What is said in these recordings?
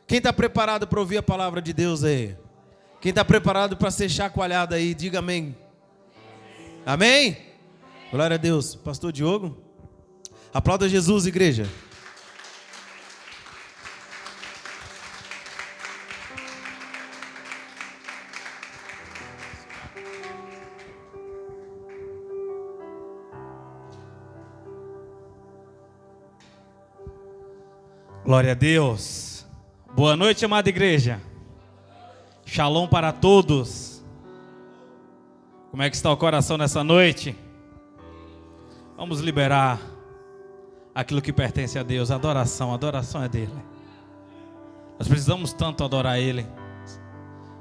Quem está preparado para ouvir a palavra de Deus aí? Quem está preparado para ser chacoalhado aí, diga amém. Amém? Glória a Deus. Pastor Diogo, aplauda Jesus, igreja. Glória a Deus. Boa noite, amada igreja. Shalom para todos. Como é que está o coração nessa noite? Vamos liberar aquilo que pertence a Deus. Adoração é dele. Nós precisamos tanto adorar Ele.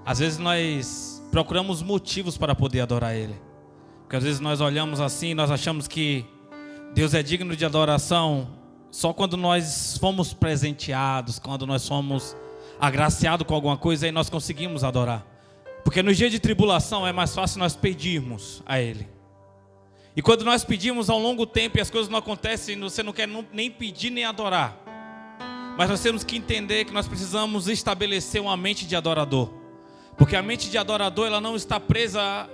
Às vezes nós procuramos motivos para poder adorar Ele. Porque às vezes nós olhamos assim e nós achamos que Deus é digno de adoração só quando nós fomos presenteados, quando nós fomos agraciados com alguma coisa, aí nós conseguimos adorar. Porque nos dias de tribulação é mais fácil nós pedirmos a Ele. E quando nós pedimos ao longo tempo e as coisas não acontecem, você não quer nem pedir nem adorar. Mas nós temos que entender que nós precisamos estabelecer uma mente de adorador. Porque a mente de adorador, ela não está presa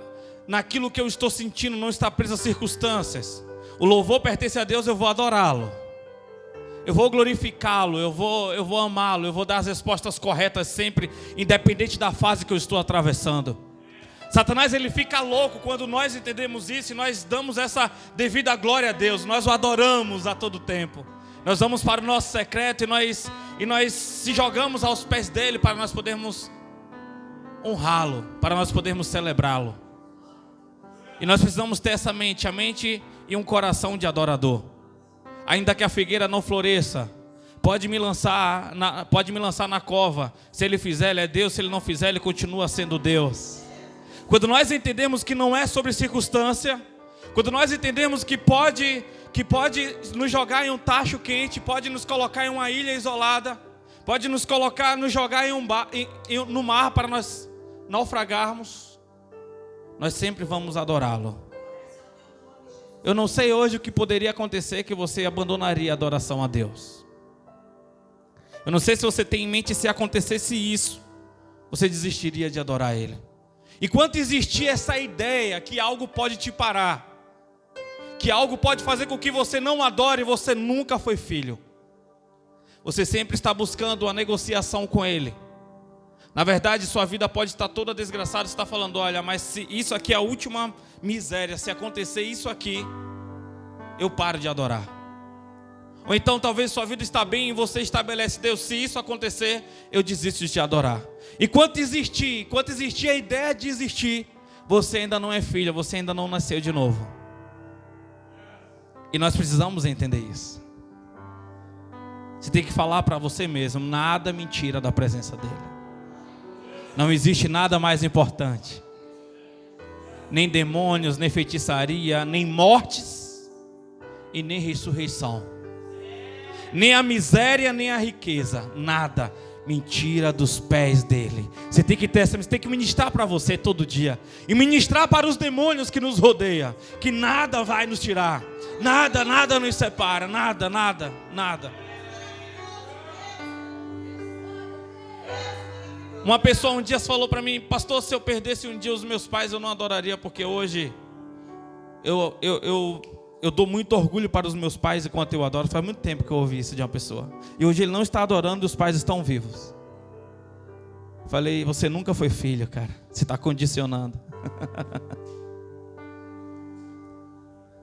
naquilo que eu estou sentindo, não está presa às circunstâncias. O louvor pertence a Deus, eu vou adorá-lo. Eu vou glorificá-lo, eu vou amá-lo, eu vou dar as respostas corretas sempre, independente da fase que eu estou atravessando. Satanás, ele fica louco quando nós entendemos isso e nós damos essa devida glória a Deus. Nós o adoramos a todo tempo. Nós vamos para o nosso secreto e nós se jogamos aos pés dele para nós podermos honrá-lo, para nós podermos celebrá-lo. E nós precisamos ter essa mente, a mente e um coração de adorador. Ainda que a figueira não floresça, pode me lançar na cova. Se ele fizer, ele é Deus. Se ele não fizer, ele continua sendo Deus. Quando nós entendemos que não é sobre circunstância, quando nós entendemos que pode nos jogar em um tacho quente, pode nos colocar em uma ilha isolada, pode nos jogar no mar para nós naufragarmos, nós sempre vamos adorá-lo. Eu não sei hoje o que poderia acontecer que você abandonaria a adoração a Deus. Eu não sei se você tem em mente, se acontecesse isso, você desistiria de adorar Ele. Enquanto existir essa ideia que algo pode te parar, que algo pode fazer com que você não adore, você nunca foi filho. Você sempre está buscando uma negociação com Ele. Na verdade, sua vida pode estar toda desgraçada. Você está falando, olha, mas se isso aqui é a última miséria, se acontecer isso aqui, eu paro de adorar. Ou então talvez sua vida está bem e você estabelece, Deus, se isso acontecer, eu desisto de adorar. Enquanto existir a ideia de existir, você ainda não é filho, você ainda não nasceu de novo. E nós precisamos entender isso. Você tem que falar para você mesmo, nada me tira da presença dEle. Não existe nada mais importante. Nem demônios, nem feitiçaria, nem mortes e nem ressurreição. Nem a miséria, nem a riqueza. Nada me tira dos pés dele. Você tem que ministrar para você todo dia. E ministrar para os demônios que nos rodeiam. Que nada vai nos tirar. Nada nos separa. Nada. Uma pessoa um dia falou para mim, pastor, se eu perdesse um dia os meus pais, eu não adoraria, porque hoje eu dou muito orgulho para os meus pais enquanto eu adoro. Faz muito tempo que eu ouvi isso de uma pessoa. E hoje ele não está adorando e os pais estão vivos. Falei, você nunca foi filho, cara. Você está condicionando.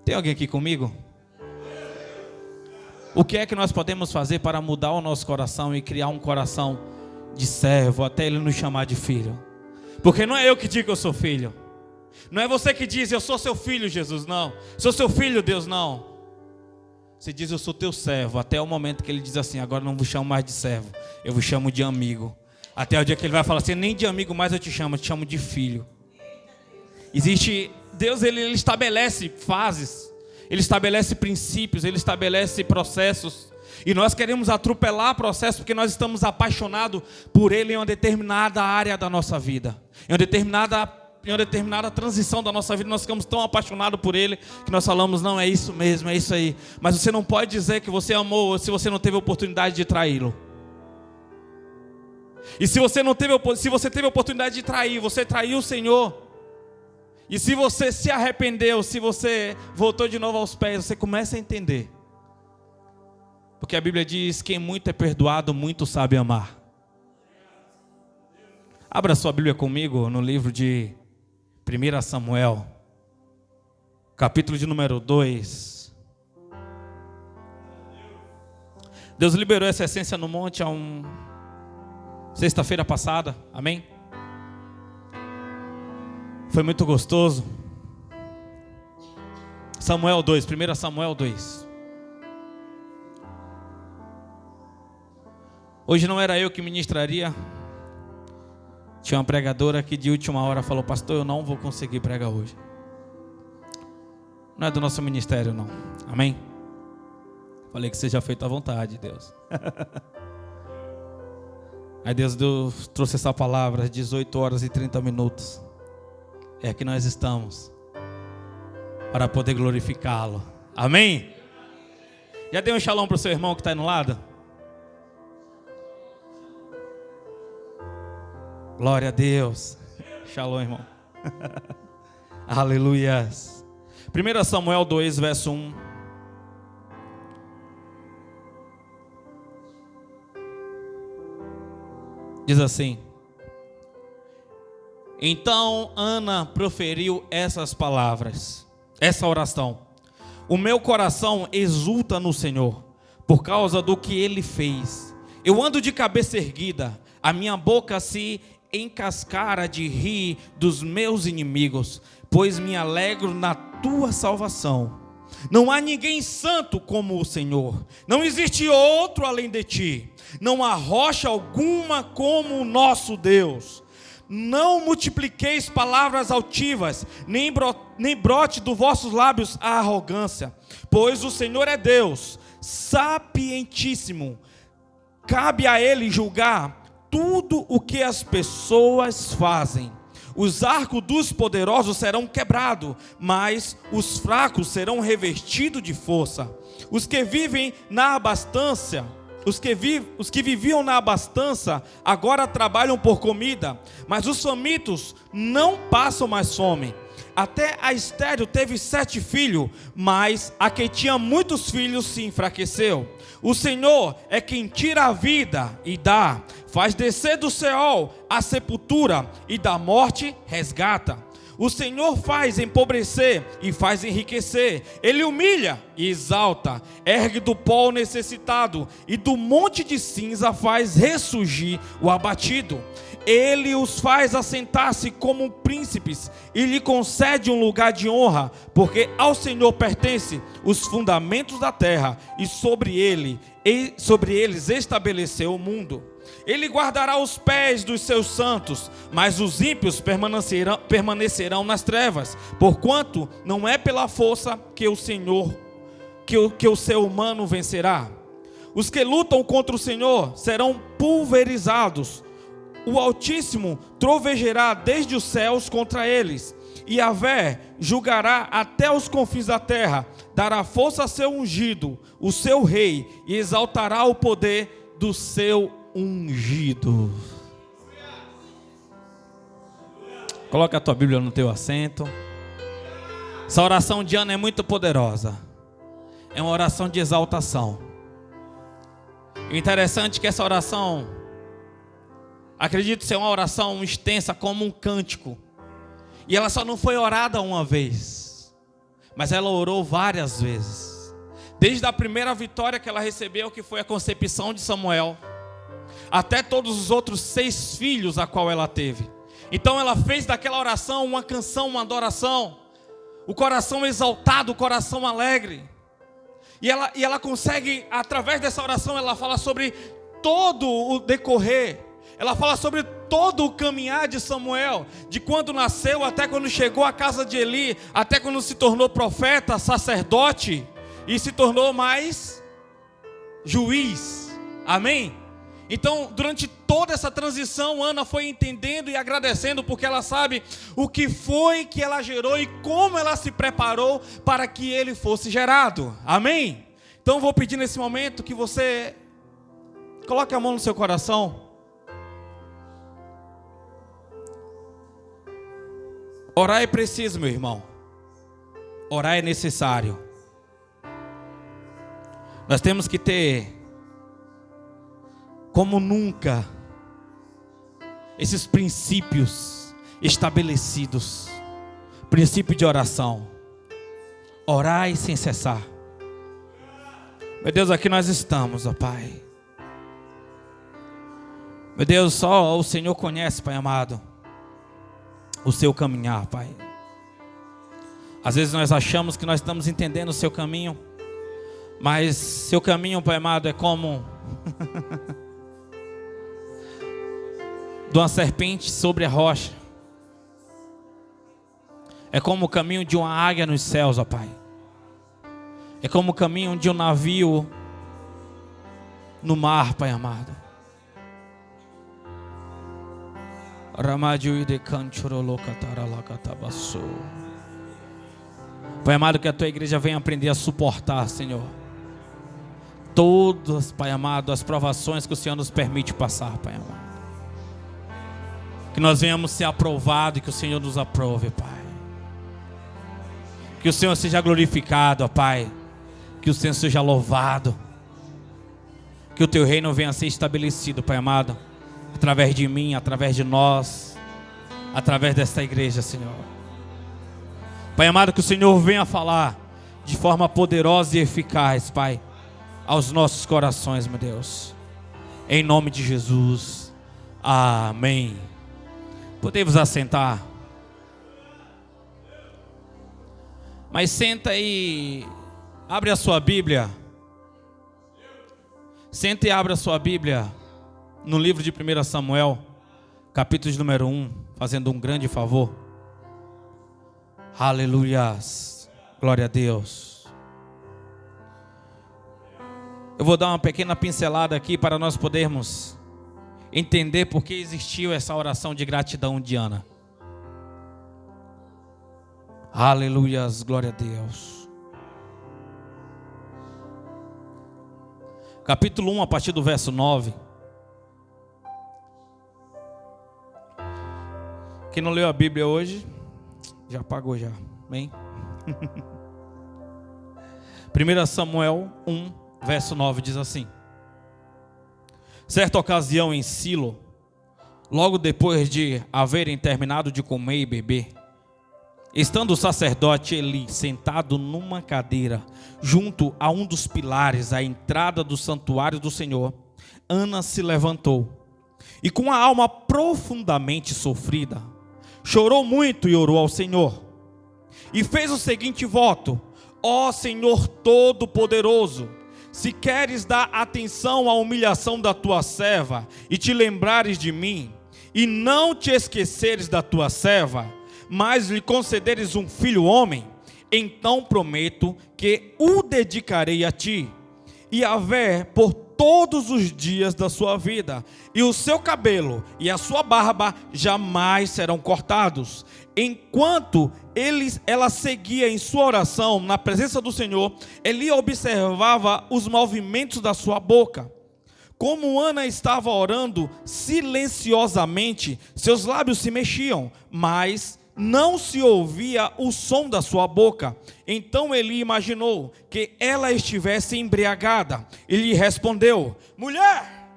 Tem alguém aqui comigo? O que é que nós podemos fazer para mudar o nosso coração e criar um coração de servo, até Ele nos chamar de filho? Porque não é eu que digo que eu sou filho. Não é você que diz, eu sou seu filho, Jesus, não. Sou seu filho, Deus, não. Você diz, eu sou teu servo, até o momento que Ele diz assim, agora não vos chamo mais de servo, eu vos chamo de amigo. Até o dia que Ele vai falar assim, nem de amigo mais eu te chamo de filho. Deus ele estabelece fases, Ele estabelece princípios, Ele estabelece processos. E nós queremos atropelar processos porque nós estamos apaixonados por Ele em uma determinada área da nossa vida. Em uma determinada transição da nossa vida, nós ficamos tão apaixonados por Ele que nós falamos, não, é isso mesmo, é isso aí. Mas você não pode dizer que você amou se você não teve a oportunidade de traí-lo. E se você teve a oportunidade de trair, você traiu o Senhor. E se você se arrependeu, se você voltou de novo aos pés, você começa a entender. Porque a Bíblia diz: quem muito é perdoado, muito sabe amar. Abra sua Bíblia comigo no livro de 1 Samuel, capítulo de número 2. Deus liberou essa essência no monte sexta-feira passada, amém? Foi muito gostoso. Samuel 2, 1 Samuel 2. Hoje não era eu que ministraria. Tinha uma pregadora que de última hora falou: pastor, eu não vou conseguir pregar hoje. Não é do nosso ministério não, amém? Falei que seja feito à vontade, Deus. Aí Deus trouxe essa palavra às 18 horas e 30 minutos. É aqui nós estamos para poder glorificá-lo, amém? Já deu um shalom para o seu irmão que está aí no lado? Glória a Deus. Shalom, irmão. Aleluias. 1 Samuel 2, verso 1. Diz assim: então Ana proferiu essas palavras, essa oração: o meu coração exulta no Senhor, por causa do que Ele fez. Eu ando de cabeça erguida, a minha boca se encascara de rir dos meus inimigos, pois me alegro na tua salvação. Não há ninguém santo como o Senhor, não existe outro além de ti, não há rocha alguma como o nosso Deus. Não multipliqueis palavras altivas, nem brote dos vossos lábios a arrogância, pois o Senhor é Deus, sapientíssimo, cabe a Ele julgar tudo o que as pessoas fazem. Os arcos dos poderosos serão quebrados, mas os fracos serão revestidos de força. Os que vivem na abastança, os que viviam na abastança, agora trabalham por comida, mas os famintos não passam mais fome. Até a estéril teve 7 filhos, mas a que tinha muitos filhos se enfraqueceu. O Senhor é quem tira a vida e dá, faz descer do Seol a sepultura, e da morte resgata. O Senhor faz empobrecer e faz enriquecer. Ele humilha e exalta, ergue do pó o necessitado, e do monte de cinza faz ressurgir o abatido. Ele os faz assentar-se como príncipes e lhe concede um lugar de honra, porque ao Senhor pertence os fundamentos da terra, e sobre eles estabeleceu o mundo. Ele guardará os pés dos seus santos, mas os ímpios permanecerão nas trevas, porquanto não é pela força que o ser humano vencerá. Os que lutam contra o Senhor serão pulverizados. O Altíssimo trovejará desde os céus contra eles, e Yahvé julgará até os confins da terra, dará força a seu ungido, o seu rei, e exaltará o poder do seu ungido. Coloca a tua Bíblia no teu assento. Essa oração de Ana é muito poderosa. É uma oração de exaltação. O interessante é que essa oração, acredito ser uma oração extensa como um cântico. E ela só não foi orada uma vez, mas ela orou várias vezes. Desde a primeira vitória que ela recebeu, que foi a concepção de Samuel, até todos os outros 6 filhos a qual ela teve. Então ela fez daquela oração uma canção, uma adoração. O coração exaltado, o coração alegre. E ela consegue, através dessa oração, ela fala sobre todo o decorrer. Ela fala sobre todo o caminhar de Samuel, de quando nasceu até quando chegou à casa de Eli, até quando se tornou profeta, sacerdote e se tornou mais juiz. Amém? Então, durante toda essa transição, Ana foi entendendo e agradecendo, porque ela sabe o que foi que ela gerou e como ela se preparou para que ele fosse gerado. Amém? Então, vou pedir nesse momento que você coloque a mão no seu coração. Orar é preciso, meu irmão. Orar é necessário. Nós temos que ter, como nunca, esses princípios estabelecidos. Princípio de oração. Orai sem cessar. Meu Deus, aqui nós estamos, ó Pai. Meu Deus, só o Senhor conhece, Pai amado, o seu caminhar, Pai. Às vezes nós achamos que nós estamos entendendo o seu caminho, mas seu caminho, Pai amado, é como de uma serpente sobre a rocha. É como o caminho de uma águia nos céus, ó Pai. É como o caminho de um navio no mar, Pai amado. Pai amado, que a tua igreja venha aprender a suportar, Senhor, todas, Pai amado, as provações que o Senhor nos permite passar, Pai amado. Que nós venhamos ser aprovados e que o Senhor nos aprove, Pai. Que o Senhor seja glorificado, ó Pai. Que o Senhor seja louvado. Que o teu reino venha a ser estabelecido, Pai amado, através de mim, através de nós, através desta igreja, Senhor. Pai amado, que o Senhor venha falar de forma poderosa e eficaz, Pai, aos nossos corações, meu Deus. Em nome de Jesus. Amém. Podemos assentar. Mas senta e abre a sua Bíblia. Senta e abre a sua Bíblia no livro de 1 Samuel, capítulo de número 1, fazendo um grande favor. Aleluias, glória a Deus. Eu vou dar uma pequena pincelada aqui para nós podermos entender por que existiu essa oração de gratidão de Ana. Aleluias, glória a Deus. Capítulo 1, a partir do verso 9. Quem não leu a Bíblia hoje, já apagou já, amém? 1 Samuel 1, verso 9 diz assim: certa ocasião em Silo, logo depois de haverem terminado de comer e beber, estando o sacerdote Eli sentado numa cadeira, junto a um dos pilares à entrada do santuário do Senhor, Ana se levantou, e com a alma profundamente sofrida, chorou muito e orou ao Senhor, e fez o seguinte voto: ó Senhor Todo-Poderoso, se queres dar atenção à humilhação da tua serva, e te lembrares de mim, e não te esqueceres da tua serva, mas lhe concederes um filho homem, então prometo que o dedicarei a ti, e a ver por todos os dias da sua vida, e o seu cabelo e a sua barba jamais serão cortados. Enquanto ela seguia em sua oração na presença do Senhor, Eli observava os movimentos da sua boca. Como Ana estava orando silenciosamente, seus lábios se mexiam, mas não se ouvia o som da sua boca. Então Eli imaginou que ela estivesse embriagada. E lhe respondeu: mulher,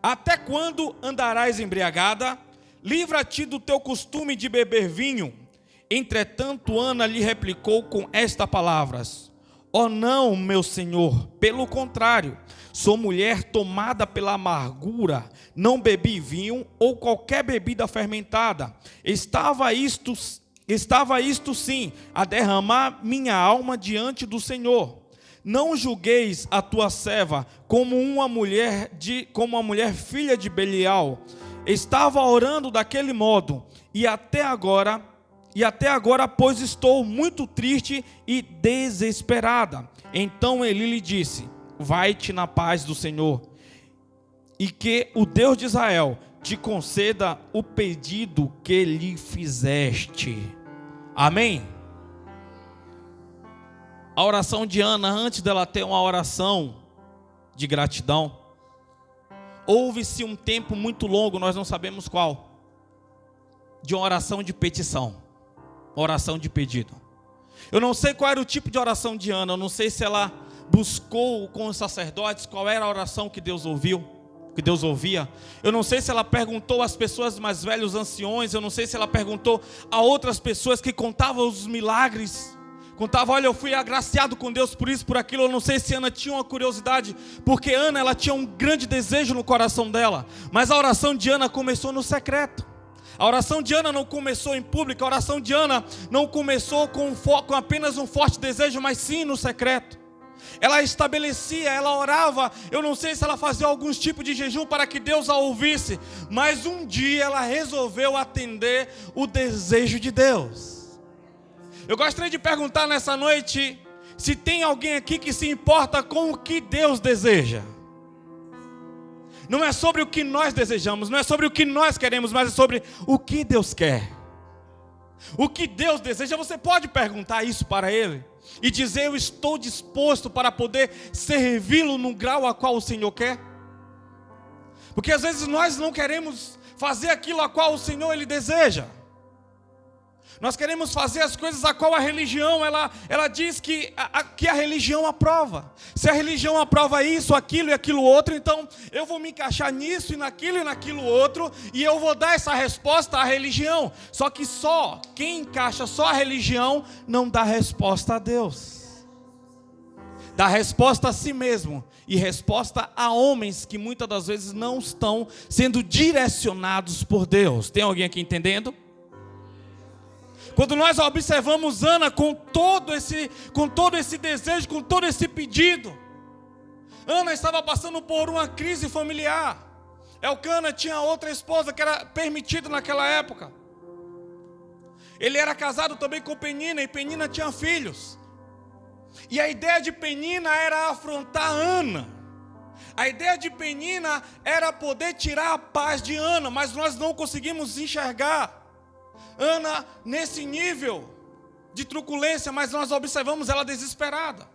até quando andarás embriagada? Livra-te do teu costume de beber vinho. Entretanto Ana lhe replicou com estas palavras: ó não, meu senhor, pelo contrário, sou mulher tomada pela amargura, não bebi vinho ou qualquer bebida fermentada. Estava isto sim a derramar minha alma diante do Senhor. Não julgueis a tua serva como uma mulher filha de Belial. Estava orando daquele modo, e até agora, pois estou muito triste e desesperada. Então Eli lhe disse: vai-te na paz do Senhor, e que o Deus de Israel te conceda o pedido que lhe fizeste. Amém? A oração de Ana, antes dela ter uma oração de gratidão, houve-se um tempo muito longo, nós não sabemos qual, de uma oração de petição. oração de pedido. Eu não sei qual era o tipo de oração de Ana, eu não sei se ela buscou com os sacerdotes qual era a oração que Deus ouviu, que Deus ouvia. Eu não sei se ela perguntou às pessoas mais velhas, os anciões, eu não sei se ela perguntou a outras pessoas que contavam os milagres, contavam, olha, eu fui agraciado com Deus por isso, por aquilo. Eu não sei se Ana tinha uma curiosidade, porque Ana, ela tinha um grande desejo no coração dela, mas a oração de Ana começou no secreto. A oração de Ana não começou em público, a oração de Ana não começou com apenas um forte desejo, mas sim no secreto. Ela estabelecia, ela orava, eu não sei se ela fazia alguns tipos de jejum para que Deus a ouvisse, mas um dia ela resolveu atender o desejo de Deus. Eu gostaria de perguntar nessa noite, se tem alguém aqui que se importa com o que Deus deseja. Não é sobre o que nós desejamos, não é sobre o que nós queremos, mas é sobre o que Deus quer. O que Deus deseja, você pode perguntar isso para Ele e dizer, eu estou disposto para poder servi-lo no grau a qual o Senhor quer. Porque às vezes nós não queremos fazer aquilo a qual o Senhor Ele deseja. Nós queremos fazer as coisas a qual a religião, ela diz que a religião aprova. Se a religião aprova isso, aquilo e aquilo outro, então eu vou me encaixar nisso e naquilo outro, e eu vou dar essa resposta à religião. Só que só quem encaixa só a religião não dá resposta a Deus. Dá resposta a si mesmo e resposta a homens que muitas das vezes não estão sendo direcionados por Deus. Tem alguém aqui entendendo? Quando nós observamos Ana com todo esse desejo, com todo esse pedido, Ana estava passando por uma crise familiar. Elcana tinha outra esposa que era permitida naquela época. Ele era casado também com Penina, e Penina tinha filhos. E a ideia de Penina era afrontar Ana. A ideia de Penina era poder tirar a paz de Ana, mas nós não conseguimos enxergar Ana nesse nível de truculência, mas nós observamos ela desesperada.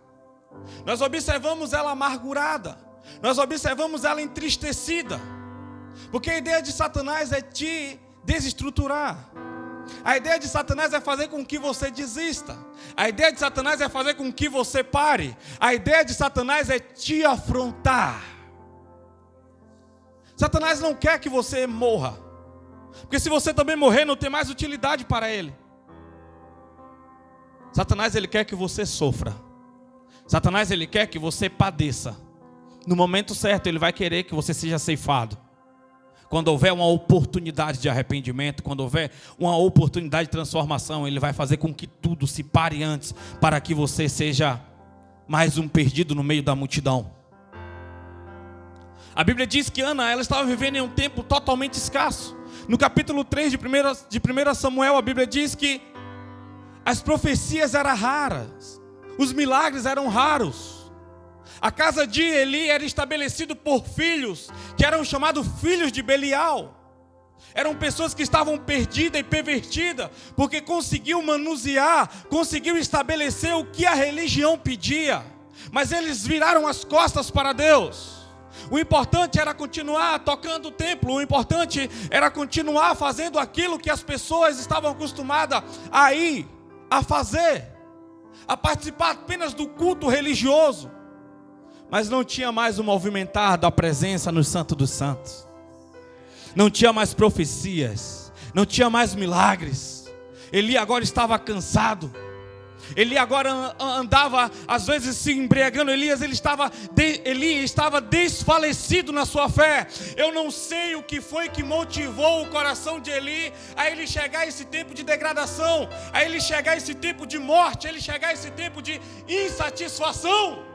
Nós observamos ela amargurada. Nós observamos ela entristecida. Porque a ideia de Satanás é te desestruturar. A ideia de Satanás é fazer com que você desista. A ideia de Satanás é fazer com que você pare. A ideia de Satanás é te afrontar. Satanás não quer que você morra. Porque se você também morrer, não tem mais utilidade para ele. Satanás, ele quer que você sofra. Satanás, ele quer que você padeça. No momento certo, ele vai querer que você seja ceifado. Quando houver uma oportunidade de arrependimento, quando houver uma oportunidade de transformação, ele vai fazer com que tudo se pare antes, para que você seja mais um perdido no meio da multidão. A Bíblia diz que Ana, ela estava vivendo em um tempo totalmente escasso. No capítulo 3 de 1 Samuel, a Bíblia diz que as profecias eram raras, os milagres eram raros. A casa de Eli era estabelecida por filhos, que eram chamados filhos de Belial. Eram pessoas que estavam perdidas e pervertidas, porque conseguiam manusear, conseguiam estabelecer o que a religião pedia. Mas eles viraram as costas para Deus. O importante era continuar tocando o templo, o importante era continuar fazendo aquilo que as pessoas estavam acostumadas a ir, a fazer, a participar apenas do culto religioso. Mas não tinha mais o movimentar da presença no Santo dos Santos. Não tinha mais profecias, não tinha mais milagres. Eli agora estava cansado. Eli agora andava, às vezes, se embriagando. Eli estava desfalecido na sua fé. Eu não sei o que foi que motivou o coração de Eli a ele chegar a esse tempo de degradação, a ele chegar a esse tempo de morte, a ele chegar a esse tempo de insatisfação.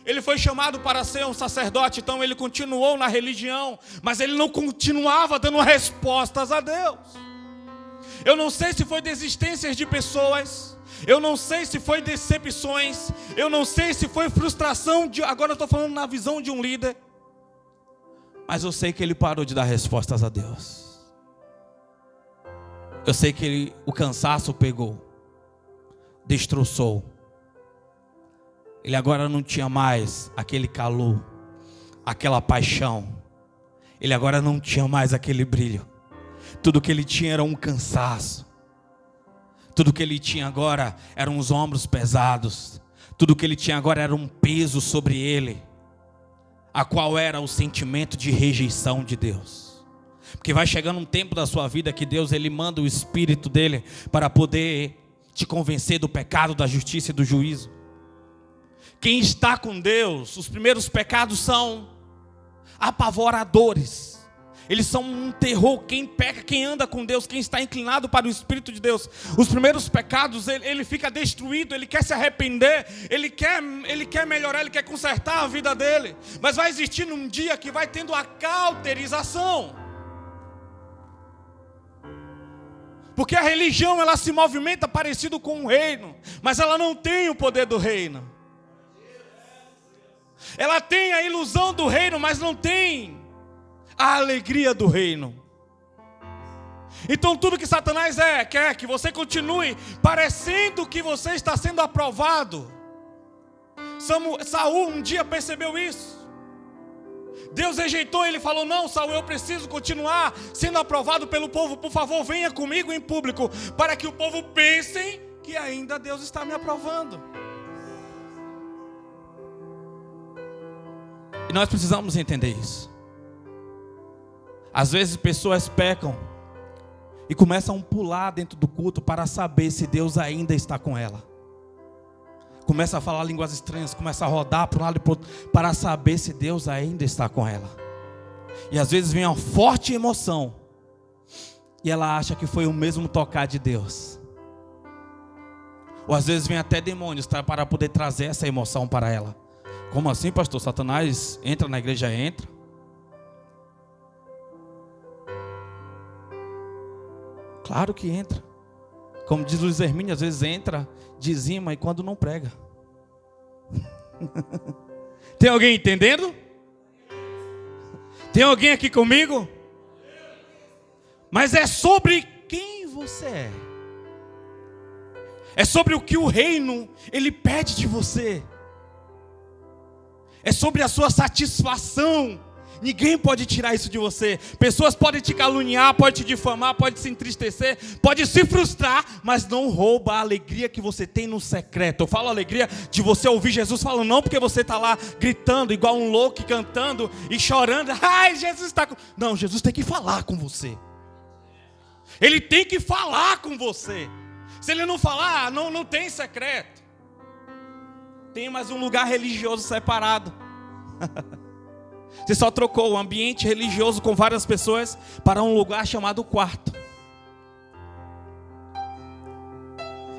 Ele foi chamado para ser um sacerdote, então ele continuou na religião, mas ele não continuava dando respostas a Deus. Eu não sei se foi desistências de pessoas, eu não sei se foi decepções, eu não sei se foi frustração, agora eu estou falando na visão de um líder, mas eu sei que ele parou de dar respostas a Deus. Eu sei que o cansaço pegou, destroçou. Ele agora não tinha mais aquele calor, aquela paixão. Ele agora não tinha mais aquele brilho. Tudo que ele tinha era um cansaço. Tudo que ele tinha agora eram os ombros pesados. Tudo que ele tinha agora era um peso sobre ele, a qual era o sentimento de rejeição de Deus. Porque vai chegando um tempo da sua vida que Deus ele manda o Espírito dele para poder te convencer do pecado, da justiça e do juízo. Quem está com Deus, os primeiros pecados são apavoradores. Eles são um terror. Quem peca, quem anda com Deus, quem está inclinado para o Espírito de Deus, os primeiros pecados, ele fica destruído, ele quer se arrepender, ele quer melhorar, ele quer consertar a vida dele. Mas vai existir um dia que vai tendo a cauterização. Porque a religião, ela se movimenta parecido com o reino, mas ela não tem o poder do reino. Ela tem a ilusão do reino, mas não tem a alegria do reino. Então tudo que Satanás quer que você continue parecendo que você está sendo aprovado. Saul um dia percebeu isso. Deus rejeitou, ele falou: não, Saul, eu preciso continuar sendo aprovado pelo povo. Por favor, venha comigo em público, para que o povo pense que ainda Deus está me aprovando. E nós precisamos entender isso. Às vezes pessoas pecam e começam a pular dentro do culto para saber se Deus ainda está com ela. Começa a falar línguas estranhas, começa a rodar para um lado e para o outro, para saber se Deus ainda está com ela. E às vezes vem uma forte emoção e ela acha que foi o mesmo tocar de Deus. Ou às vezes vem até demônios para poder trazer essa emoção para ela. Como assim, pastor? Satanás entra na igreja? Entra. Claro que entra. Como diz Luiz Hermínio, às vezes entra, dizima e quando não prega. Tem alguém entendendo? Tem alguém aqui comigo? Mas é sobre quem você é. É sobre o que o reino ele pede de você. É sobre a sua satisfação. Ninguém pode tirar isso de você. Pessoas podem te caluniar, podem te difamar, podem se entristecer, podem se frustrar, mas não rouba a alegria que você tem no secreto. Eu falo alegria de você ouvir Jesus falando, não porque você está lá gritando igual um louco, cantando e chorando. Ai, Jesus está com... Não, Jesus tem que falar com você. Ele tem que falar com você. Se ele não falar, não tem secreto. Tem mais um lugar religioso separado. Você só trocou o ambiente religioso com várias pessoas para um lugar chamado quarto.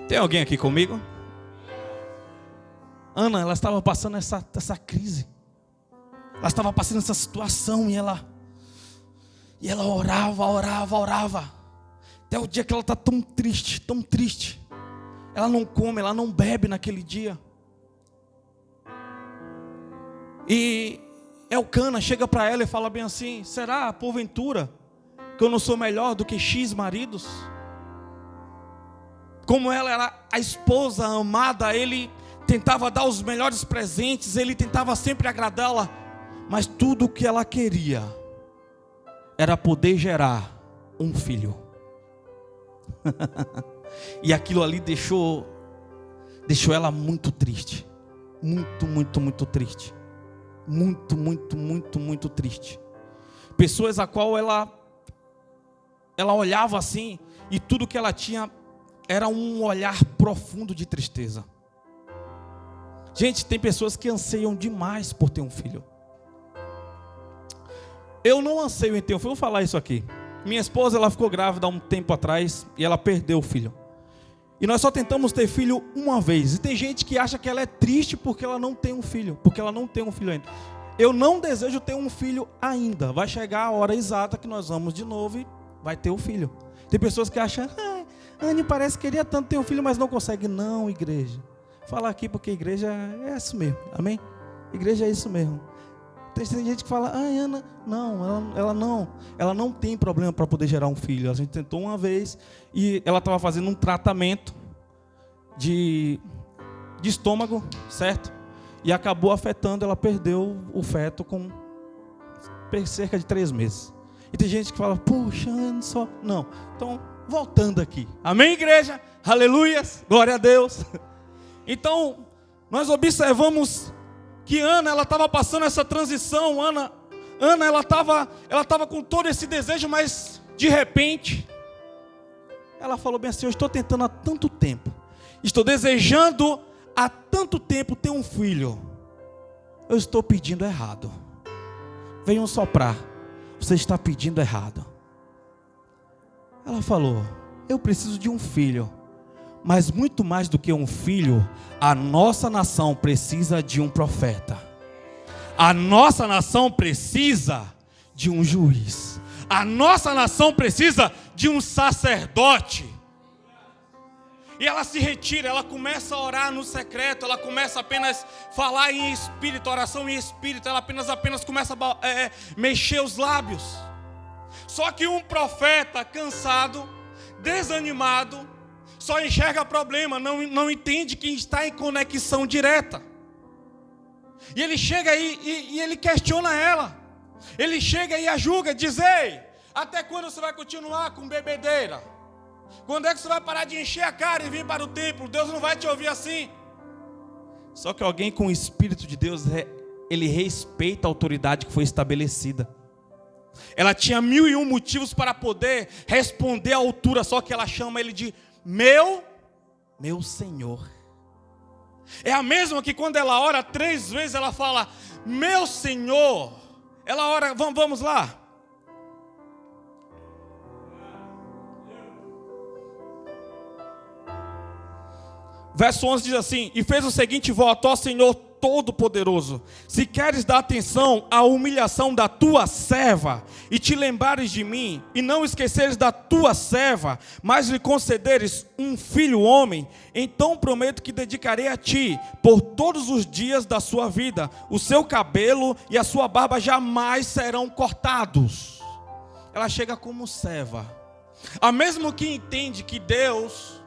Tem alguém aqui comigo? Ana, ela estava passando essa crise. Ela estava passando essa situação e ela orava. Até o dia que ela está tão triste. Ela não come, ela não bebe naquele dia. E Elcana chega para ela e fala bem assim: será, porventura, que eu não sou melhor do que X maridos? Como ela era a esposa amada, ele tentava dar os melhores presentes, ele tentava sempre agradá-la, mas tudo o que ela queria era poder gerar um filho. E aquilo ali deixou ela muito triste. Muito triste. Muito triste. Pessoas a qual ela olhava assim, e tudo que ela tinha era um olhar profundo de tristeza. Gente, tem pessoas que anseiam demais por ter um filho. Eu não anseio em ter um filho, vou falar isso aqui. Minha esposa, ela ficou grávida há um tempo atrás e ela perdeu o filho. E nós só tentamos ter filho uma vez. E tem gente que acha que ela é triste porque ela não tem um filho. Porque ela não tem um filho ainda. Eu não desejo ter um filho ainda. Vai chegar a hora exata que nós vamos de novo e vai ter o filho. Tem pessoas que acham, Anne parece que queria tanto ter um filho, mas não consegue. Não, igreja. Fala aqui porque igreja é isso mesmo. Amém? Igreja é isso mesmo. Tem gente que fala, Ana, não, ela não tem problema para poder gerar um filho. A gente tentou uma vez e ela estava fazendo um tratamento de estômago, certo? E acabou afetando, ela perdeu o feto com cerca de 3 meses. E tem gente que fala, puxa, só... Não, então voltando aqui. Amém, igreja? Aleluias, glória a Deus. Então, nós observamos que Ana, ela estava passando essa transição. Ana, ela estava com todo esse desejo, mas de repente, ela falou bem assim: eu estou tentando há tanto tempo, estou desejando há tanto tempo ter um filho, eu estou pedindo errado. Venham soprar, você está pedindo errado. Ela falou: eu preciso de um filho, mas muito mais do que um filho, a nossa nação precisa de um profeta. A nossa nação precisa de um juiz. A nossa nação precisa de um sacerdote. E ela se retira, ela começa a orar no secreto, ela começa apenas a falar em espírito, oração em espírito, ela apenas começa a mexer os lábios. Só que um profeta cansado, desanimado, só enxerga problema, não entende que está em conexão direta. E ele chega aí e ele questiona ela. Ele chega e a julga, diz: ei, até quando você vai continuar com bebedeira? Quando é que você vai parar de encher a cara e vir para o templo? Deus não vai te ouvir assim. Só que alguém com o Espírito de Deus, ele respeita a autoridade que foi estabelecida. Ela tinha 1001 motivos para poder responder à altura, só que ela chama ele de meu Senhor. É a mesma que quando ela ora 3 vezes, ela fala meu Senhor. Ela ora, vamos lá. Verso 11 diz assim: e fez o seguinte voto: ó Senhor Todo-Poderoso, se queres dar atenção à humilhação da tua serva, e te lembrares de mim, e não esqueceres da tua serva, mas lhe concederes um filho homem, então prometo que dedicarei a ti, por todos os dias da sua vida, o seu cabelo e a sua barba jamais serão cortados. Ela chega como serva, a mesma que entende que Deus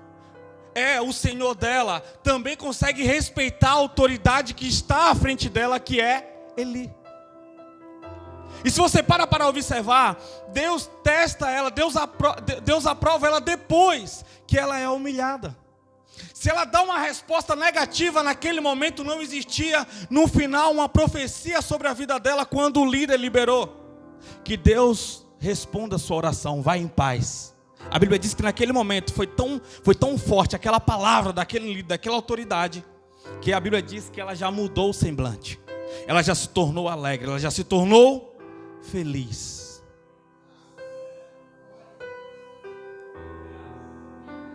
é o Senhor dela, também consegue respeitar a autoridade que está à frente dela, que é Eli. E se você para observar, Deus testa ela, Deus aprova ela depois que ela é humilhada. Se ela dá uma resposta negativa naquele momento, não existia no final uma profecia sobre a vida dela quando o líder liberou. Que Deus responda a sua oração, vai em paz. A Bíblia diz que naquele momento foi tão forte aquela palavra daquele líder, daquela autoridade, que a Bíblia diz que ela já mudou o semblante. Ela já se tornou alegre, ela já se tornou feliz.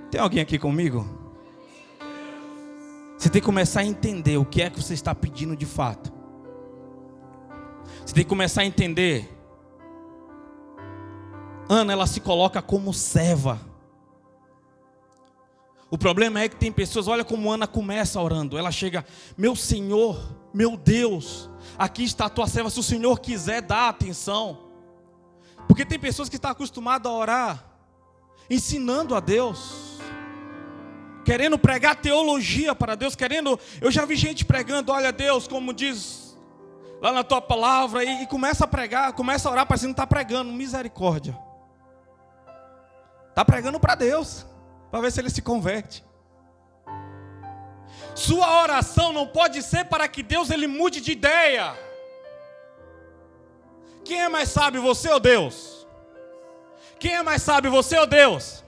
Tem alguém aqui comigo? Você tem que começar a entender o que é que você está pedindo de fato. Você tem que começar a entender. Ana, ela se coloca como serva. O problema é que tem pessoas, olha como Ana começa orando. Ela chega: meu Senhor, meu Deus, aqui está a tua serva, se o Senhor quiser dar atenção. Porque tem pessoas que estão acostumadas a orar ensinando a Deus, querendo pregar teologia para Deus, eu já vi gente pregando: olha Deus, como diz lá na tua palavra, e começa a pregar, começa a orar, parece que não está pregando. Misericórdia. Está pregando para Deus, para ver se ele se converte. Sua oração não pode ser para que Deus ele mude de ideia. Quem é mais sábio, você ou Deus? Quem é mais sábio, você ou Deus?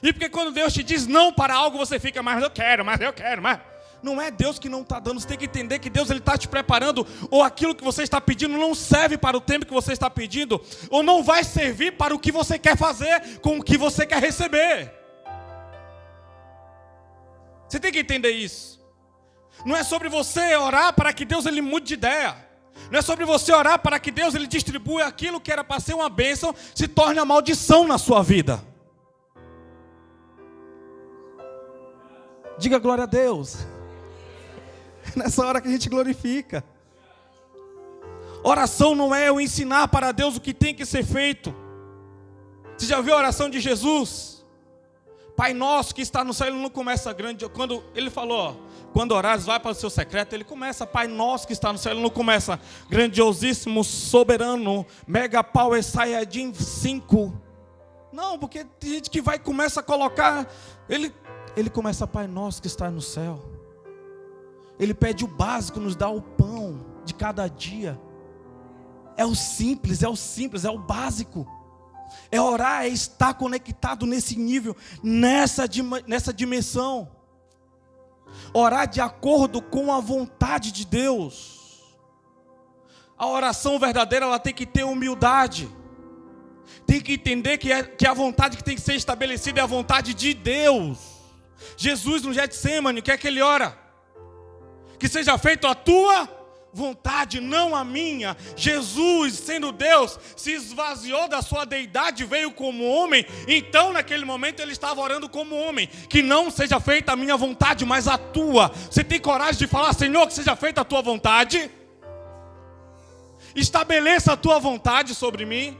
E porque quando Deus te diz não para algo, você fica: mas eu quero. Não é Deus que não está dando. Você tem que entender que Deus está te preparando. Ou aquilo que você está pedindo não serve para o tempo que você está pedindo, ou não vai servir para o que você quer fazer com o que você quer receber. Você tem que entender isso. Não é sobre você orar para que Deus ele mude de ideia. Não é sobre você orar para que Deus ele distribua aquilo que era para ser uma bênção, se torne uma maldição na sua vida. Diga glória a Deus. Nessa hora que a gente glorifica. Oração não é eu ensinar para Deus o que tem que ser feito. Você já viu a oração de Jesus? Pai nosso que está no céu, ele não começa grande. Quando ele falou, quando orares, vai para o seu secreto, ele começa: Pai nosso que está no céu. Ele não começa grandiosíssimo, soberano, mega power saiyajin 5. Não, porque tem gente que vai e começa a colocar. Ele começa, Pai nosso que está no céu. Ele pede o básico, nos dá o pão de cada dia. É o simples, é o básico. É orar, é estar conectado nesse nível, nessa dimensão. Orar de acordo com a vontade de Deus. A oração verdadeira, ela tem que ter humildade. Tem que entender que a vontade que tem que ser estabelecida é a vontade de Deus. Jesus no Getsêmani, o que é que ele ora? Que seja feita a tua vontade, não a minha. Jesus, sendo Deus, se esvaziou da sua deidade, veio como homem. Então naquele momento ele estava orando como homem. Que não seja feita a minha vontade, mas a tua. Você tem coragem de falar: Senhor, que seja feita a tua vontade? Estabeleça a tua vontade sobre mim.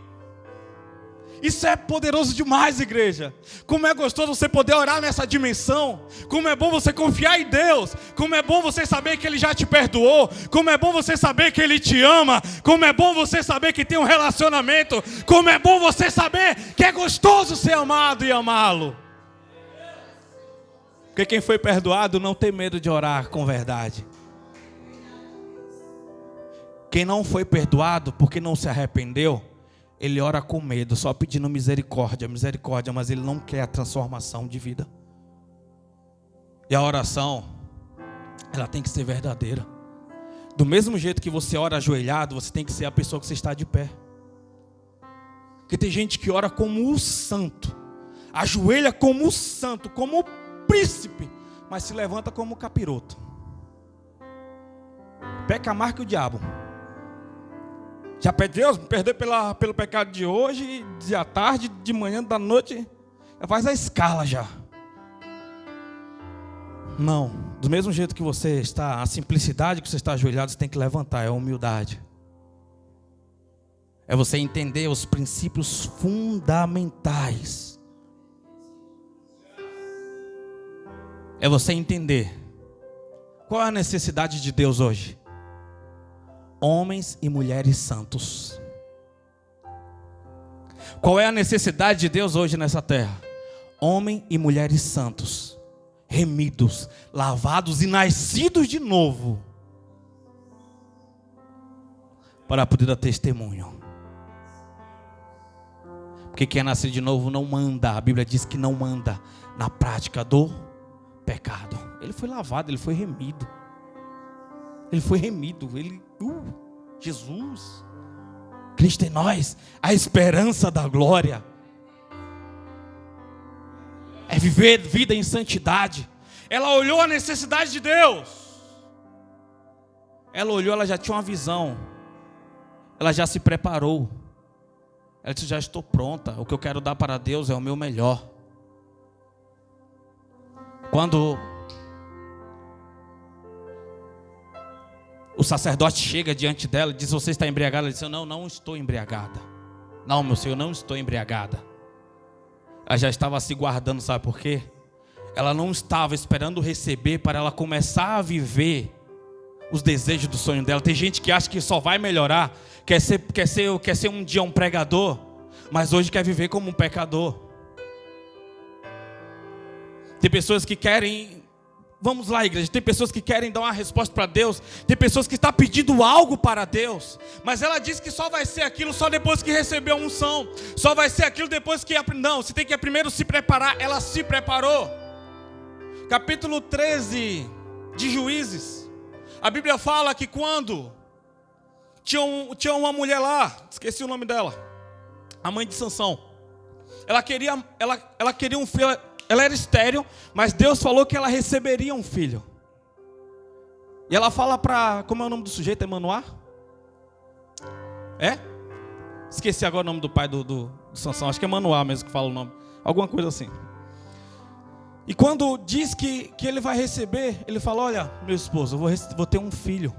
Isso é poderoso demais, igreja. Como é gostoso você poder orar nessa dimensão. Como é bom você confiar em Deus. Como é bom você saber que Ele já te perdoou. Como é bom você saber que Ele te ama. Como é bom você saber que tem um relacionamento. Como é bom você saber que é gostoso ser amado e amá-lo. Porque quem foi perdoado não tem medo de orar com verdade. Quem não foi perdoado porque não se arrependeu, ele ora com medo, só pedindo misericórdia, mas ele não quer a transformação de vida. E a oração, ela tem que ser verdadeira. Do mesmo jeito que você ora ajoelhado, você tem que ser a pessoa que você está de pé. Porque tem gente que ora como o santo, ajoelha como o santo, como o príncipe, mas se levanta como o capiroto. Peca mais que o diabo. Já pede Deus, me perdoe pelo pecado de hoje, de à tarde, de manhã, da noite. Faz a escala já. Não, do mesmo jeito que você está, a simplicidade que você está ajoelhado, você tem que levantar, é a humildade. É você entender os princípios fundamentais. É você entender qual é a necessidade de Deus hoje. Homens e mulheres santos. Qual é a necessidade de Deus hoje nessa terra? Homens e mulheres santos, remidos, lavados e nascidos de novo, para poder dar testemunho. Porque quem é nascido de novo não manda, a Bíblia diz que não manda na prática do pecado. Ele foi lavado, ele foi remido. Ele foi remido, Jesus, Cristo em nós, a esperança da glória. É viver vida em santidade. Ela olhou a necessidade de Deus. Ela olhou, ela já tinha uma visão. Ela já se preparou. Ela disse: já estou pronta, o que eu quero dar para Deus é o meu melhor. Quando o sacerdote chega diante dela e diz: você está embriagada? Ela diz: não, não estou embriagada. Não, meu Senhor, não estou embriagada. Ela já estava se guardando, sabe por quê? Ela não estava esperando receber para ela começar a viver os desejos do sonho dela. Tem gente que acha que só vai melhorar, quer ser um dia um pregador, mas hoje quer viver como um pecador. Tem pessoas que querem... Vamos lá, igreja, tem pessoas que querem dar uma resposta para Deus, tem pessoas que estão pedindo algo para Deus, mas ela diz que só vai ser aquilo só depois que receber a unção, só vai ser aquilo depois que... Não, você tem que primeiro se preparar. Ela se preparou. Capítulo 13 de Juízes, a Bíblia fala que quando tinha uma mulher lá, esqueci o nome dela, a mãe de Sansão, ela queria um filho. Ela era estéril, mas Deus falou que ela receberia um filho. E ela fala para... Como é o nome do sujeito? É Manoá? É? Esqueci agora o nome do pai do Sansão. Acho que é Manoá mesmo que fala o nome. Alguma coisa assim. E quando diz que ele vai receber, ele fala: olha, meu esposo, eu vou ter um filho.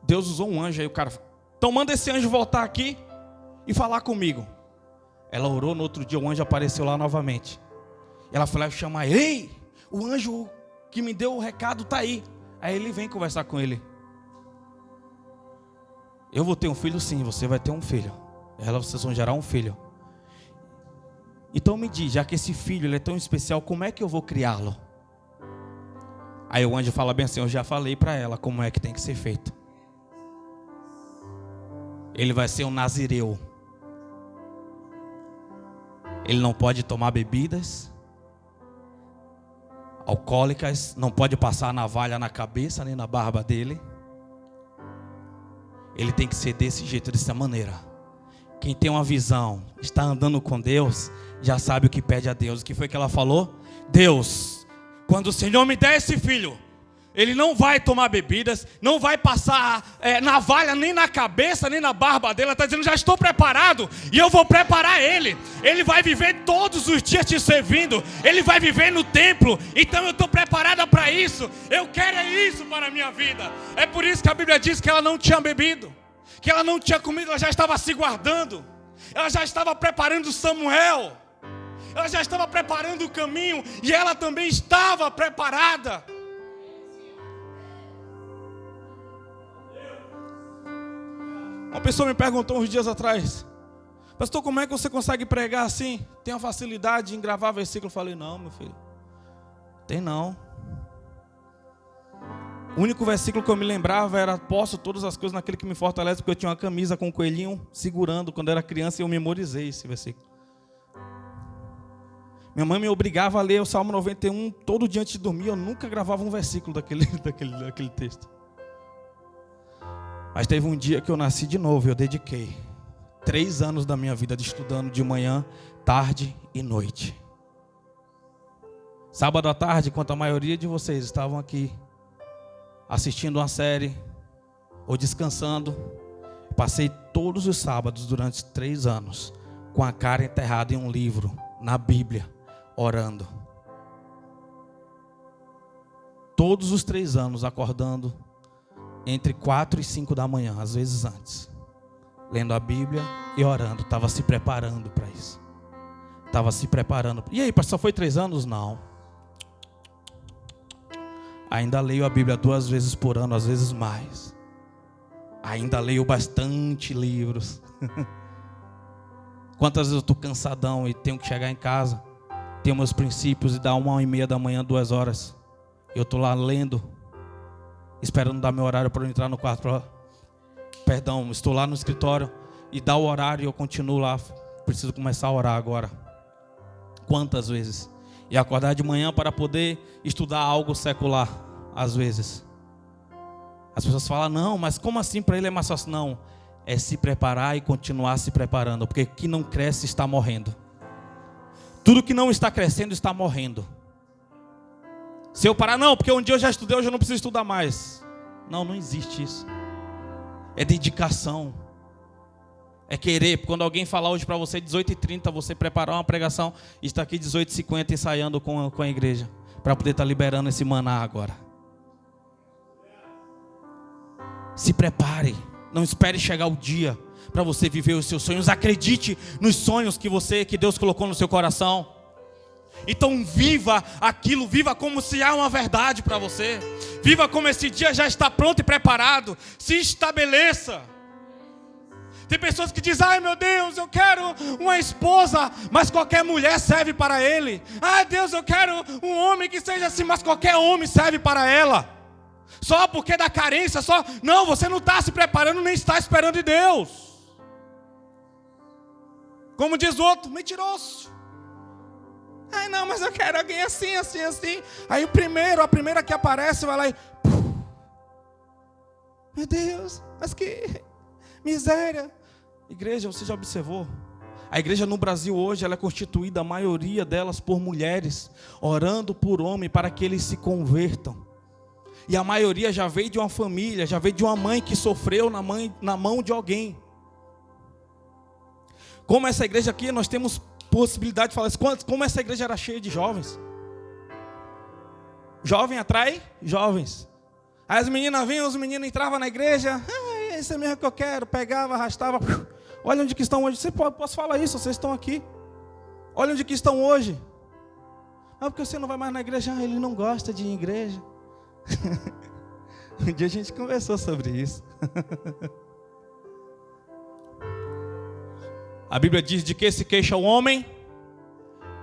Deus usou um anjo aí, o cara... Então manda esse anjo voltar aqui e falar comigo. Ela orou, no outro dia o anjo apareceu lá novamente. Ela foi lá chamar ele: ei, o anjo que me deu o recado está aí. Aí ele vem conversar com ele: eu vou ter um filho? Sim, você vai ter um filho. Vocês vão gerar um filho. Então me diz, já que esse filho ele é tão especial, como é que eu vou criá-lo? Aí o anjo fala bem assim, eu já falei para ela como é que tem que ser feito. Ele vai ser um nazireu. Ele não pode tomar bebidas alcoólicas, não pode passar navalha na cabeça nem na barba dele. Ele tem que ser desse jeito, dessa maneira. Quem tem uma visão, está andando com Deus, já sabe o que pede a Deus. O que foi que ela falou? Deus, quando o Senhor me der esse filho, ele não vai tomar bebidas, não vai passar navalha nem na cabeça, nem na barba dele. Ela está dizendo, já estou preparado e eu vou preparar ele. Ele vai viver todos os dias te servindo. Ele vai viver no templo. Então eu estou preparada para isso. Eu quero isso para a minha vida. É por isso que a Bíblia diz que ela não tinha bebido, que ela não tinha comido, ela já estava se guardando. Ela já estava preparando Samuel. Ela já estava preparando o caminho. E ela também estava preparada. Uma pessoa me perguntou uns dias atrás, pastor, como é que você consegue pregar assim? Tem uma facilidade em gravar versículo? Eu falei, não, meu filho, tem não. O único versículo que eu me lembrava era, posso todas as coisas naquele que me fortalece, porque eu tinha uma camisa com um coelhinho segurando quando eu era criança e eu memorizei esse versículo. Minha mãe me obrigava a ler o Salmo 91 todo dia antes de dormir, eu nunca gravava um versículo daquele texto. Mas teve um dia que eu nasci de novo, eu dediquei 3 anos da minha vida estudando de manhã, tarde e noite. Sábado à tarde, enquanto a maioria de vocês estavam aqui assistindo uma série ou descansando, passei todos os sábados durante 3 anos com a cara enterrada em um livro, na Bíblia, orando. Todos os 3 anos acordando entre 4 e 5 da manhã, às vezes antes, lendo a Bíblia e orando. Estava se preparando para isso. Estava se preparando. E aí, pastor, só foi 3 anos? Não. Ainda leio a Bíblia 2 vezes por ano, às vezes mais. Ainda leio bastante livros. Quantas vezes eu estou cansadão e tenho que chegar em casa, tenho meus princípios e dá 1h30 da manhã, 2 horas. Eu estou lá lendo, esperando dar meu horário para eu entrar no quarto. Estou lá no escritório e dá o horário e eu continuo lá. Preciso começar a orar agora. Quantas vezes? E acordar de manhã para poder estudar algo secular, às vezes. As pessoas falam, não, mas como assim para ele é mais fácil? Não, é se preparar e continuar se preparando, porque o que não cresce está morrendo. Tudo que não está crescendo está morrendo. Se eu parar, não, porque um dia eu já estudei, hoje eu não preciso estudar mais. Não, não existe isso. É dedicação. É querer. Quando alguém falar hoje para você 18h30, você preparar uma pregação, e está aqui 18h50 ensaiando com a igreja, para poder estar liberando esse maná agora. Se prepare. Não espere chegar o dia para você viver os seus sonhos. Acredite nos sonhos que Deus colocou no seu coração. Então viva aquilo, viva como se há uma verdade para você. Viva como esse dia já está pronto e preparado. Se estabeleça. Tem pessoas que dizem, ai meu Deus, eu quero uma esposa, mas qualquer mulher serve para ele. Ai Deus, eu quero um homem que seja assim, mas qualquer homem serve para ela. Só porque da carência, só... Não, você não está se preparando, nem está esperando de Deus. Como diz o outro, mentiroso. Ai não, mas eu quero alguém assim, assim, assim. Aí a primeira que aparece vai lá e... Meu Deus, mas que miséria. Igreja, você já observou? A igreja no Brasil hoje, ela é constituída, a maioria delas, por mulheres, orando por homem para que eles se convertam. E a maioria já veio de uma família, já veio de uma mãe que sofreu na mão de alguém. Como essa igreja aqui, nós temos possibilidade de falar isso. Como essa igreja era cheia de jovens. Jovem atrai jovens. Aí as meninas vinham, os meninos entravam na igreja. Esse é mesmo que eu quero. Pegava, arrastava. Olha onde que estão hoje. Posso falar isso, vocês estão aqui. Olha onde que estão hoje. Ah, porque você não vai mais na igreja. Ah, ele não gosta de ir em igreja. Um dia a gente conversou sobre isso. A Bíblia diz de que se queixa o homem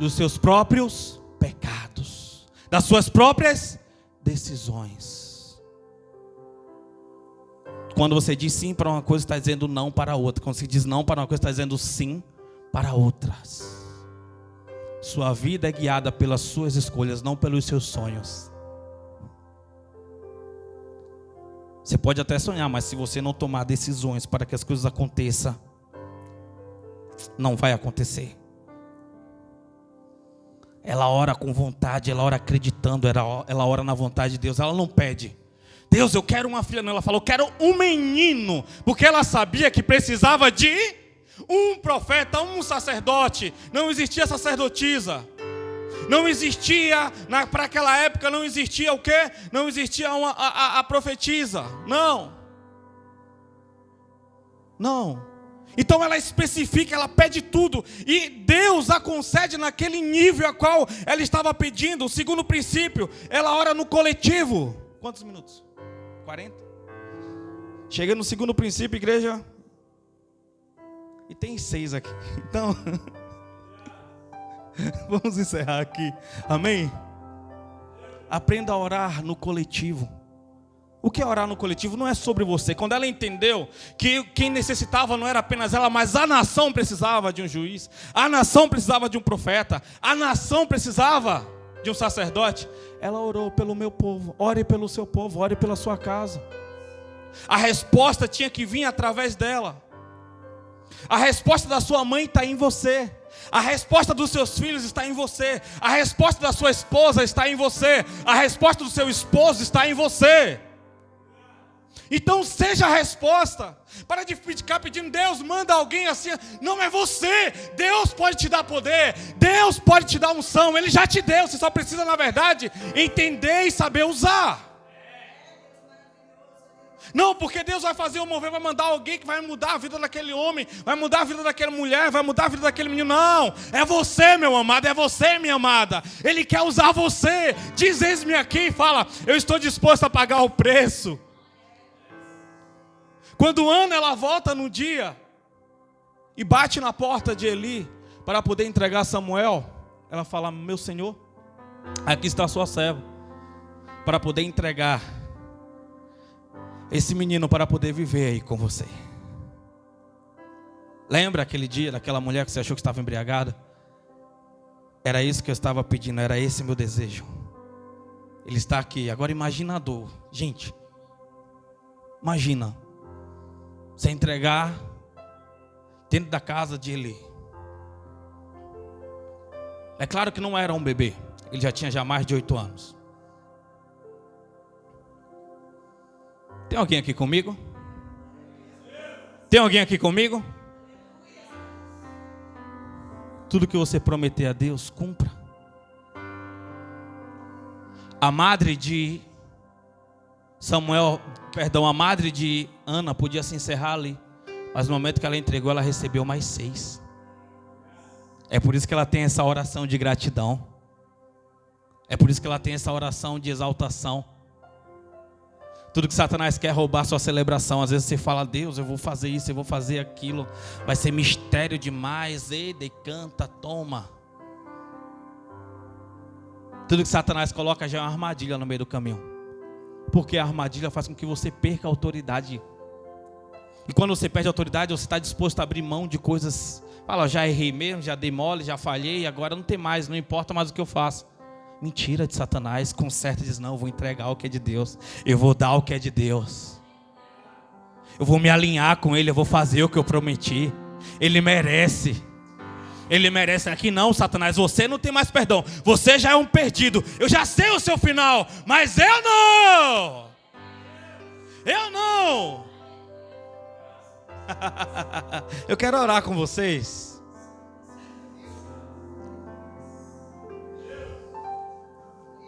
dos seus próprios pecados, das suas próprias decisões. Quando você diz sim para uma coisa, está dizendo não para outra. Quando você diz não para uma coisa, está dizendo sim para outras. Sua vida é guiada pelas suas escolhas, não pelos seus sonhos. Você pode até sonhar, mas se você não tomar decisões para que as coisas aconteçam, não vai acontecer. Ela ora com vontade, ela ora acreditando, ela ora na vontade de Deus. Ela não pede: Deus, eu quero uma filha. Não, ela falou: eu quero um menino. Porque ela sabia que precisava de um profeta, um sacerdote. Não existia sacerdotisa. Não existia, para aquela época, não existia o quê? Não existia a profetisa. Não. Então ela especifica, ela pede tudo. E Deus a concede naquele nível a qual ela estava pedindo. O segundo princípio, ela ora no coletivo. Quantos minutos? 40? Chega no segundo princípio, igreja. E tem 6 aqui. Então, vamos encerrar aqui. Amém? Aprenda a orar no coletivo. O que é orar no coletivo? Não é sobre você. Quando ela entendeu que quem necessitava não era apenas ela, mas a nação precisava de um juiz, a nação precisava de um profeta, a nação precisava de um sacerdote, ela orou pelo meu povo. Ore pelo seu povo, ore pela sua casa. A resposta tinha que vir através dela. A resposta da sua mãe está em você. A resposta dos seus filhos está em você. A resposta da sua esposa está em você. A resposta do seu esposo está em você. Então seja a resposta. Para de ficar pedindo: Deus, manda alguém assim. Não é você. Deus pode te dar poder. Deus pode te dar unção. Ele já te deu. Você só precisa, na verdade, entender e saber usar. Não, porque Deus vai fazer um mover, vai mandar alguém que vai mudar a vida daquele homem, vai mudar a vida daquela mulher, vai mudar a vida daquele menino. Não, é você, meu amado, é você, minha amada. Ele quer usar você. Diz: eis-me aqui, e fala: eu estou disposto a pagar o preço. Quando Ana, ela volta no dia e bate na porta de Eli para poder entregar Samuel, ela fala: meu senhor, aqui está a sua serva, para poder entregar esse menino para poder viver aí com você. Lembra aquele dia daquela mulher que você achou que estava embriagada? Era isso que eu estava pedindo, era esse meu desejo. Ele está aqui. Agora imagina a dor. Gente, imagina você entregar dentro da casa de Eli. É claro que não era um bebê. Ele já tinha mais de 8 anos. Tem alguém aqui comigo? Tem alguém aqui comigo? Tudo que você prometer a Deus, cumpra. A madre de a madre de Ana podia se encerrar ali, mas no momento que ela entregou, ela recebeu mais 6. É por isso que ela tem essa oração de gratidão. É por isso que ela tem essa oração de exaltação. Tudo que Satanás quer é roubar sua celebração. Às vezes você fala: Deus, eu vou fazer isso, eu vou fazer aquilo. Vai ser mistério demais. Canta, toma. Tudo que Satanás coloca já é uma armadilha no meio do caminho. Porque a armadilha faz com que você perca a autoridade. E quando você perde a autoridade, você está disposto a abrir mão de coisas. Fala: já errei mesmo, já dei mole, já falhei, agora não tem mais, não importa mais o que eu faço. Mentira de Satanás. Conserta e diz: não, eu vou entregar o que é de Deus. Eu vou dar o que é de Deus. Eu vou me alinhar com Ele. Eu vou fazer o que eu prometi. Ele merece. Ele merece. Aqui não, Satanás, você não tem mais perdão. Você já é um perdido. Eu já sei o seu final, mas eu não. Eu não. Eu quero orar com vocês.